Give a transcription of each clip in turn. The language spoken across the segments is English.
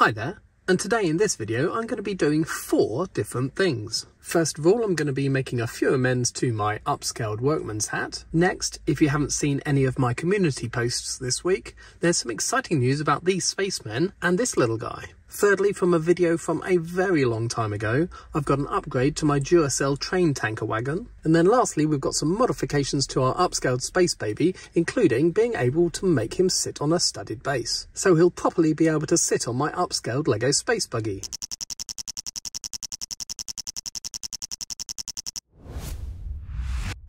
Hi there, and today in this video I'm going to be doing 4 different things. First of all, I'm going to be making a few amends to my upscaled workman's hat. Next, if you haven't seen any of my community posts this week, there's some exciting news about these spacemen and this little guy. Thirdly, from a video from a very long time ago, I've got an upgrade to my Duracell train tanker wagon. And then lastly, we've got some modifications to our upscaled space baby, including being able to make him sit on a studded base. So he'll properly be able to sit on my upscaled Lego space buggy.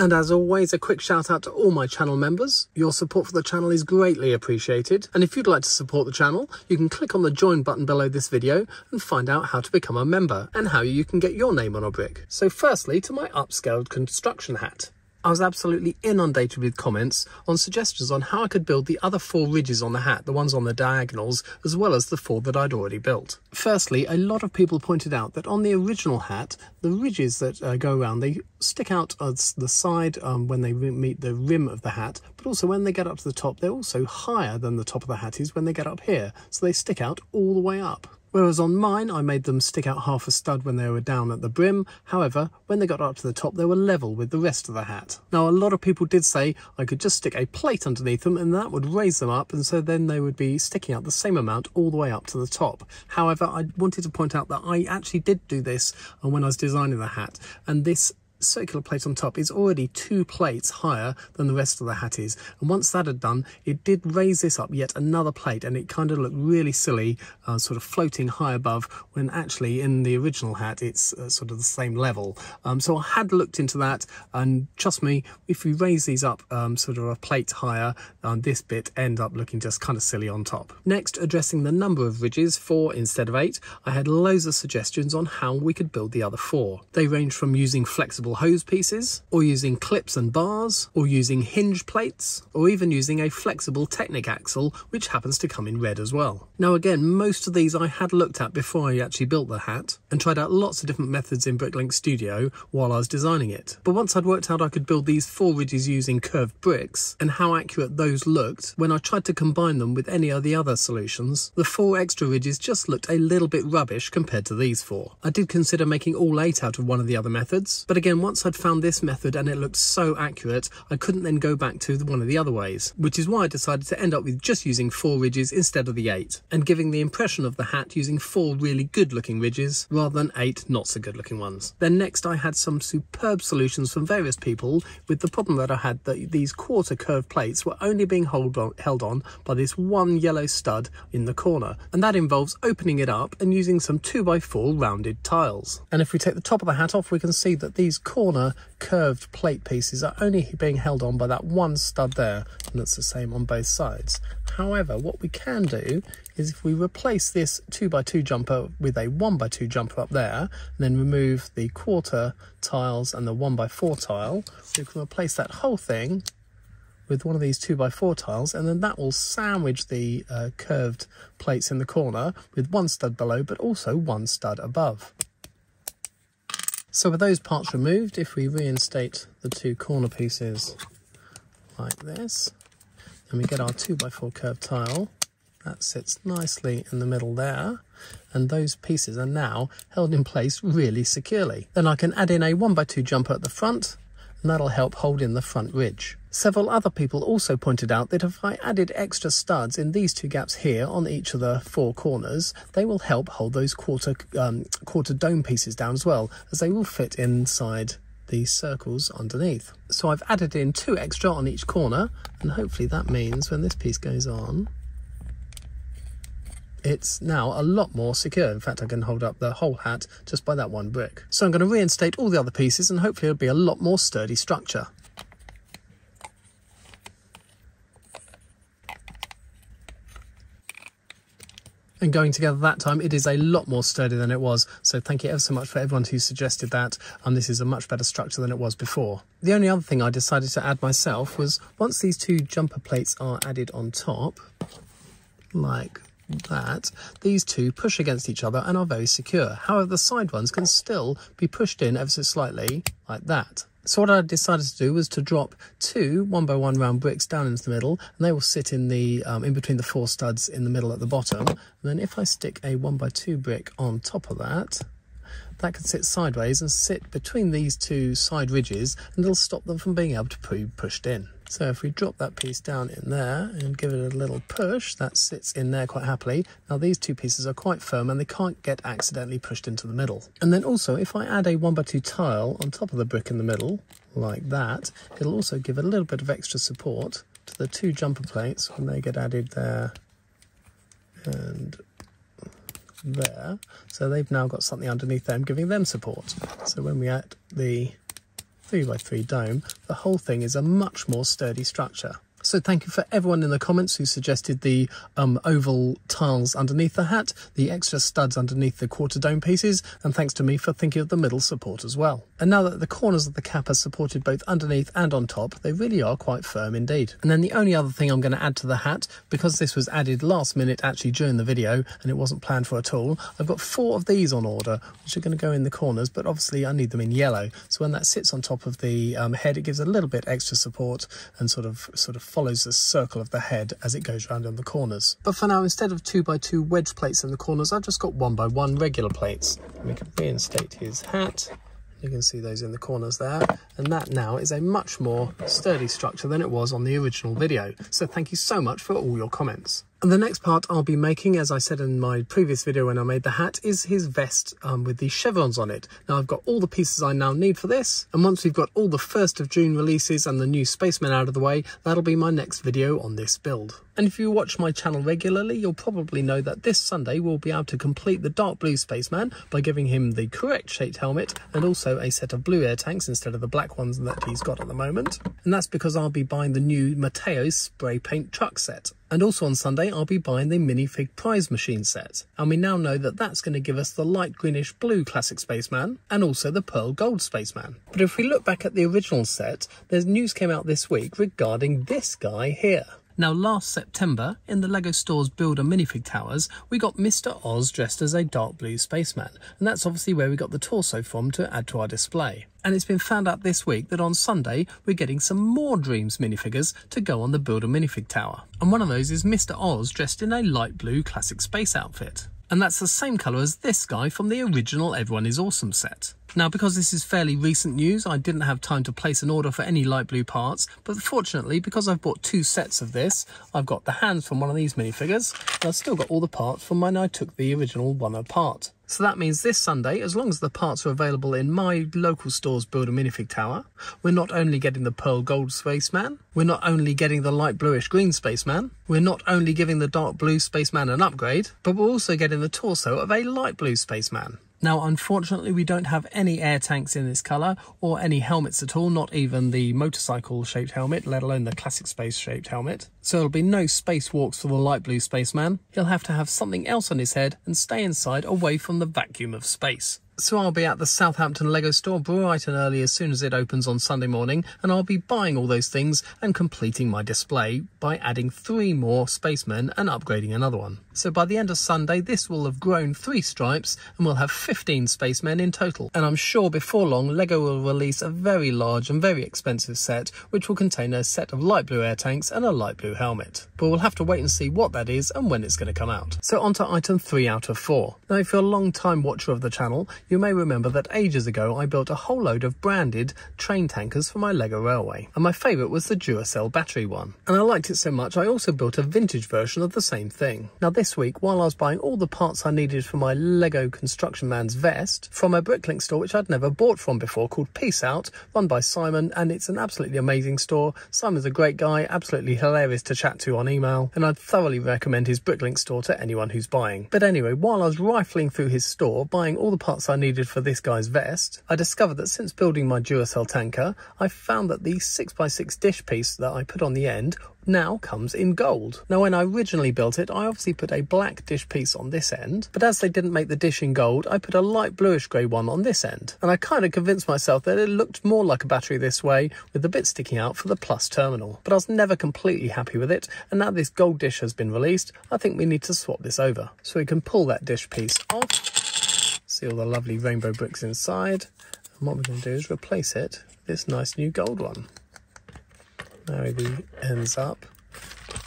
And as always, a quick shout out to all my channel members. Your support for the channel is greatly appreciated. And if you'd like to support the channel, you can click on the join button below this video and find out how to become a member and how you can get your name on a brick. So firstly, to my upscaled construction hat. I was absolutely inundated with comments on suggestions on how I could build the other 4 ridges on the hat, the ones on the diagonals, as well as the 4 that I'd already built. Firstly, a lot of people pointed out that on the original hat, the ridges that go around, they stick out as the side when they meet the rim of the hat, but also when they get up to the top, they're also higher than the top of the hat is when they get up here, so they stick out all the way up. Whereas on mine, I made them stick out half a stud when they were down at the brim. However, when they got up to the top, they were level with the rest of the hat. Now, a lot of people did say I could just stick a plate underneath them and that would raise them up, and so then they would be sticking out the same amount all the way up to the top. However, I wanted to point out that I actually did do this when I was designing the hat, and this circular plate on top is already 2 plates higher than the rest of the hat is, and once that had done, it did raise this up yet another plate, and it kind of looked really silly, sort of floating high above, when actually in the original hat it's sort of the same level. So I had looked into that, and trust me, if we raise these up sort of a plate higher, this bit end up looking just kind of silly on top. Next, addressing the number of ridges, 4 instead of 8, I had loads of suggestions on how we could build the other 4. They range from using flexible hose pieces, or using clips and bars, or using hinge plates, or even using a flexible Technic axle, which happens to come in red as well. Now again, most of these I had looked at before I actually built the hat, and tried out lots of different methods in Bricklink Studio while I was designing it. But once I'd worked out I could build these 4 ridges using curved bricks, and how accurate those looked, when I tried to combine them with any of the other solutions, the 4 extra ridges just looked a little bit rubbish compared to these 4. I did consider making all 8 out of one of the other methods, but again, once I'd found this method and it looked so accurate, I couldn't then go back to one of the other ways, which is why I decided to end up with just using 4 ridges instead of the 8, and giving the impression of the hat using 4 really good looking ridges rather than 8 not so good looking ones. Then next I had some superb solutions from various people, with the problem that I had that these quarter curved plates were only being held on by this one yellow stud in the corner, and that involves opening it up and using some 2x4 rounded tiles. And if we take the top of the hat off, we can see that these corner curved plate pieces are only being held on by that one stud there, and it's the same on both sides. However, what we can do is if we replace this 2x2 jumper with a 1x2 jumper up there, and then remove the quarter tiles and the 1x4 tile, we can replace that whole thing with one of these 2x4 tiles, and then that will sandwich the curved plates in the corner with one stud below but also one stud above. So with those parts removed, if we reinstate the 2 corner pieces like this, and we get our 2x4 curved tile, that sits nicely in the middle there, and those pieces are now held in place really securely. Then I can add in a 1x2 jumper at the front, and that'll help hold in the front ridge. Several other people also pointed out that if I added extra studs in these 2 gaps here on each of the 4 corners, they will help hold those quarter dome pieces down as well, as they will fit inside the circles underneath. So I've added in 2 extra on each corner, and hopefully that means when this piece goes on, it's now a lot more secure. In fact, I can hold up the whole hat just by that one brick. So I'm going to reinstate all the other pieces, and hopefully it'll be a lot more sturdy structure. And going together that time, it is a lot more sturdy than it was, so thank you ever so much for everyone who suggested that, and this is a much better structure than it was before. The only other thing I decided to add myself was, once these 2 jumper plates are added on top, like that, these 2 push against each other and are very secure. However, the side ones can still be pushed in ever so slightly, like that. So what I decided to do was to drop 2 1x1 round bricks down into the middle, and they will sit in the in between the 4 studs in the middle at the bottom. And then if I stick a 1x2 brick on top of that, that can sit sideways and sit between these 2 side ridges, and it'll stop them from being able to be pushed in. So if we drop that piece down in there and give it a little push, that sits in there quite happily. Now these 2 pieces are quite firm and they can't get accidentally pushed into the middle. And then also if I add a 1x2 tile on top of the brick in the middle, like that, it'll also give a little bit of extra support to the 2 jumper plates when they get added there and there. So they've now got something underneath them giving them support. So when we add the 3x3 dome, the whole thing is a much more sturdy structure. So thank you for everyone in the comments who suggested the oval tiles underneath the hat, the extra studs underneath the quarter dome pieces, and thanks to me for thinking of the middle support as well. And now that the corners of the cap are supported both underneath and on top, they really are quite firm indeed. And then the only other thing I'm going to add to the hat, because this was added last minute actually during the video and it wasn't planned for at all, I've got 4 of these on order, which are going to go in the corners, but obviously I need them in yellow. So when that sits on top of the head, it gives a little bit extra support and sort of follows the circle of the head as it goes around on the corners. But for now, instead of 2x2 wedge plates in the corners, I've just got 1x1 regular plates. And we can reinstate his hat. You can see those in the corners there, and that now is a much more sturdy structure than it was on the original video. So thank you so much for all your comments. And the next part I'll be making, as I said in my previous video when I made the hat, is his vest with the chevrons on it. Now I've got all the pieces I now need for this, and once we've got all the 1st of June releases and the new Spaceman out of the way, that'll be my next video on this build. And if you watch my channel regularly, you'll probably know that this Sunday we'll be able to complete the dark blue Spaceman by giving him the correct shaped helmet and also a set of blue air tanks instead of the black ones that he's got at the moment. And that's because I'll be buying the new Matteo's spray paint truck set. And also on Sunday, I'll be buying the minifig prize machine set. And we now know that that's going to give us the light greenish blue classic Spaceman and also the pearl gold Spaceman. But if we look back at the original set, there's news came out this week regarding this guy here. Now last September, in the LEGO Store's Builder Minifig Towers, we got Mr. Oz dressed as a dark blue spaceman, and that's obviously where we got the torso from to add to our display. And it's been found out this week that on Sunday, we're getting some more Dreams minifigures to go on the Builder Minifig Tower. And one of those is Mr. Oz dressed in a light blue classic space outfit. And that's the same colour as this guy from the original Everyone is Awesome set. Now, because this is fairly recent news, I didn't have time to place an order for any light blue parts, but fortunately, because I've bought 2 sets of this, I've got the hands from one of these minifigures, and I've still got all the parts from when I took the original one apart. So that means this Sunday, as long as the parts are available in my local store's Builder Minifig Tower, we're not only getting the pearl gold Spaceman, we're not only getting the light bluish green Spaceman, we're not only giving the dark blue Spaceman an upgrade, but we're also getting the torso of a light blue Spaceman. Now, unfortunately, we don't have any air tanks in this colour or any helmets at all, not even the motorcycle-shaped helmet, let alone the classic space-shaped helmet. So there'll be no spacewalks for the light blue spaceman. He'll have to have something else on his head and stay inside away from the vacuum of space. So I'll be at the Southampton LEGO store bright and early as soon as it opens on Sunday morning, and I'll be buying all those things and completing my display by adding 3 more spacemen and upgrading another one. So by the end of Sunday, this will have grown 3 stripes and we'll have 15 spacemen in total. And I'm sure before long, LEGO will release a very large and very expensive set, which will contain a set of light blue air tanks and a light blue helmet. But we'll have to wait and see what that is and when it's going to come out. So on to item 3 out of 4. Now, if you're a long time watcher of the channel, you may remember that ages ago I built a whole load of branded train tankers for my LEGO Railway, and my favourite was the Duracell battery one. And I liked it so much I also built a vintage version of the same thing. Now this week, while I was buying all the parts I needed for my LEGO Construction Man's vest from a Bricklink store which I'd never bought from before, called Peace Out, run by Simon, and it's an absolutely amazing store. Simon's a great guy, absolutely hilarious to chat to on email, and I'd thoroughly recommend his Bricklink store to anyone who's buying. But anyway, while I was rifling through his store, buying all the parts I needed for this guy's vest, I discovered that since building my Duracell tanker, I found that the 6x6 dish piece that I put on the end now comes in gold. Now, when I originally built it, I obviously put a black dish piece on this end, but as they didn't make the dish in gold, I put a light bluish grey one on this end. And I kind of convinced myself that it looked more like a battery this way, with the bit sticking out for the plus terminal. But I was never completely happy with it, and now this gold dish has been released, I think we need to swap this over. So we can pull that dish piece off, see all the lovely rainbow bricks inside, and what we're going to do is replace it with this nice new gold one. Marry the ends up,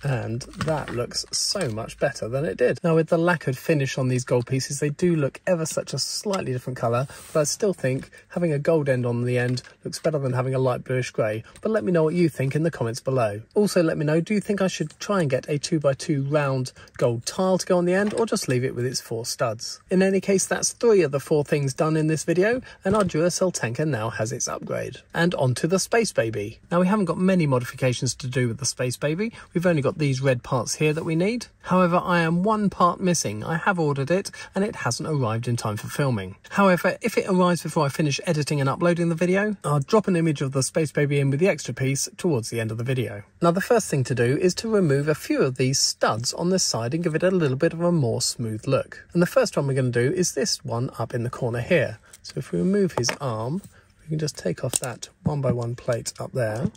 and that looks so much better than it did. Now with the lacquered finish on these gold pieces, they do look ever such a slightly different colour, but I still think having a gold end on the end looks better than having a light bluish grey. But let me know what you think in the comments below. Also let me know, do you think I should try and get a 2x2 round gold tile to go on the end, or just leave it with its 4 studs? In any case, that's 3 of the 4 things done in this video, and our Duracell tanker now has its upgrade. And on to the Space Baby. Now we haven't got many modifications to do with the Space Baby. We've only got these red parts here that we need. However, I am one part missing. I have ordered it and it hasn't arrived in time for filming. However, if it arrives before I finish editing and uploading the video, I'll drop an image of the Space Baby in with the extra piece towards the end of the video. Now the first thing to do is to remove a few of these studs on this side and give it a little bit of a more smooth look. And the first one we're going to do is this one up in the corner here. So if we remove his arm, we can just take off that 1x1 plate up there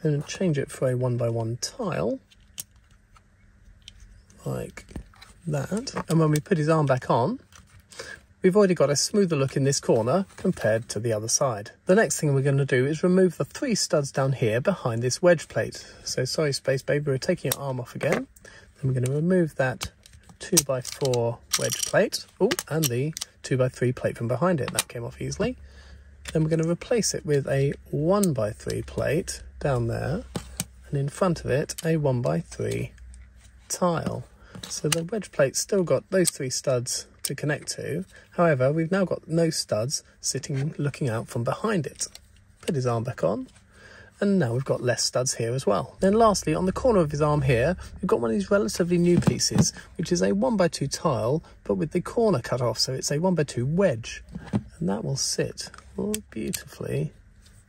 and change it for a 1x1 tile, like that. And when we put his arm back on, we've already got a smoother look in this corner compared to the other side. The next thing we're going to do is remove the 3 studs down here behind this wedge plate. So sorry Space Baby, we're taking your arm off again. Then we're going to remove that 2x4 wedge plate. Oh, and the 2x3 plate from behind it. That came off easily. Then we're going to replace it with a 1x3 plate down there, and in front of it a 1x3 tile. So the wedge plate's still got those 3 studs to connect to. However, we've now got no studs sitting looking out from behind it. Put his arm back on, and now we've got less studs here as well. Then lastly, on the corner of his arm here, we've got one of these relatively new pieces, which is a 1x2 tile, but with the corner cut off, so it's a 1x2 wedge. And that will sit beautifully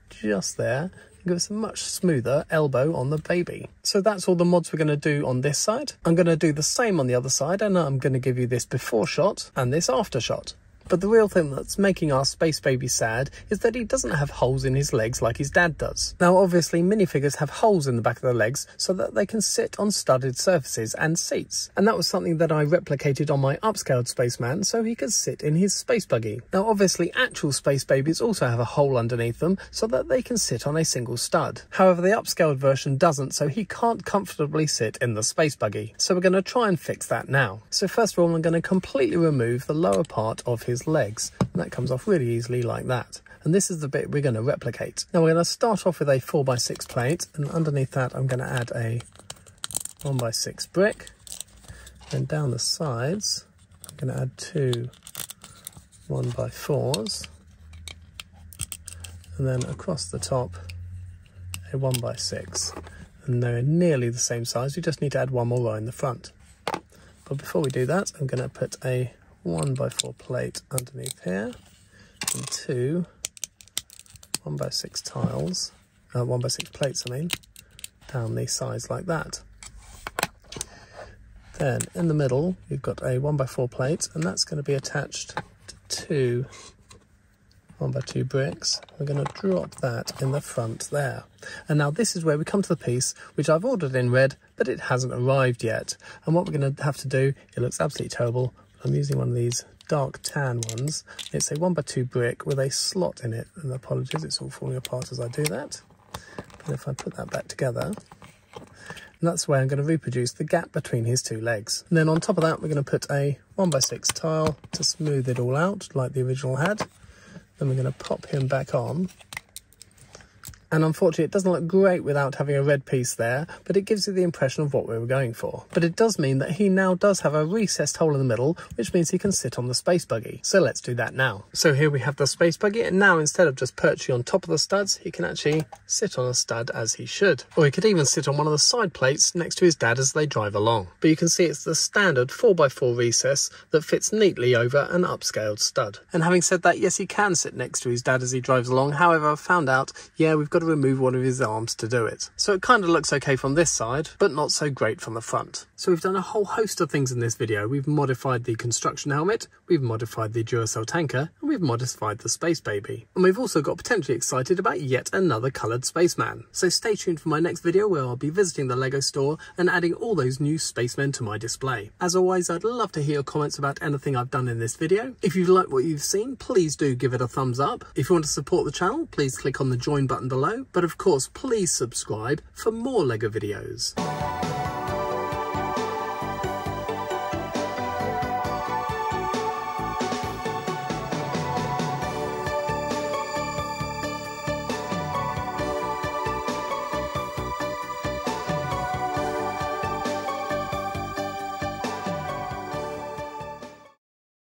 just there, give us a much smoother elbow on the baby. So that's all the mods we're going to do on this side. I'm going to do the same on the other side, and I'm going to give you this before shot and this after shot. But the real thing that's making our Space Baby sad is that he doesn't have holes in his legs like his dad does. Now obviously minifigures have holes in the back of their legs so that they can sit on studded surfaces and seats. And that was something that I replicated on my upscaled spaceman so he could sit in his space buggy. Now obviously actual Space Babies also have a hole underneath them so that they can sit on a single stud. However, the upscaled version doesn't, so he can't comfortably sit in the space buggy. So we're going to try and fix that now. So first of all, I'm going to completely remove the lower part of his legs, and that comes off really easily like that. And this is the bit we're going to replicate. Now we're going to start off with a 4x6 plate, and underneath that I'm going to add a 1x6 brick. Then down the sides I'm going to add 2 1x4s, and then across the top a 1x6. And they're nearly the same size, we just need to add one more row in the front. But before we do that, I'm going to put a 1x4 plate underneath here, and 2 1x6 tiles, 1x6 plates I mean, down these sides like that. Then in the middle you've got a 1x4 plate, and that's going to be attached to 2 1x2 bricks. We're going to drop that in the front there. And now this is where we come to the piece which I've ordered in red, but it hasn't arrived yet. And what we're going to have to do, it looks absolutely terrible, I'm using one of these dark tan ones. It's a 1x2 brick with a slot in it, and apologies, it's all falling apart as I do that. But if I put that back together, and that's where I'm going to reproduce the gap between his 2 legs. And then on top of that, we're going to put a 1x6 tile to smooth it all out like the original had. Then we're going to pop him back on. And unfortunately it doesn't look great without having a red piece there, but it gives you the impression of what we were going for. But it does mean that he now does have a recessed hole in the middle, which means he can sit on the space buggy. So let's do that now. So here we have the space buggy, and now instead of just perching on top of the studs, he can actually sit on a stud as he should. Or he could even sit on one of the side plates next to his dad as they drive along. But you can see it's the standard 4x4 recess that fits neatly over an upscaled stud. And having said that, yes, he can sit next to his dad as he drives along. However, I've found out, yeah, we've got to remove one of his arms to do it. So it kind of looks okay from this side, but not so great from the front. So we've done a whole host of things in this video. We've modified the construction helmet, we've modified the Duracell tanker, and we've modified the space baby. And we've also got potentially excited about yet another coloured spaceman. So stay tuned for my next video where I'll be visiting the LEGO store and adding all those new spacemen to my display. As always, I'd love to hear your comments about anything I've done in this video. If you've liked what you've seen, please do give it a thumbs up. If you want to support the channel, please click on the join button below. But of course, please subscribe for more LEGO videos.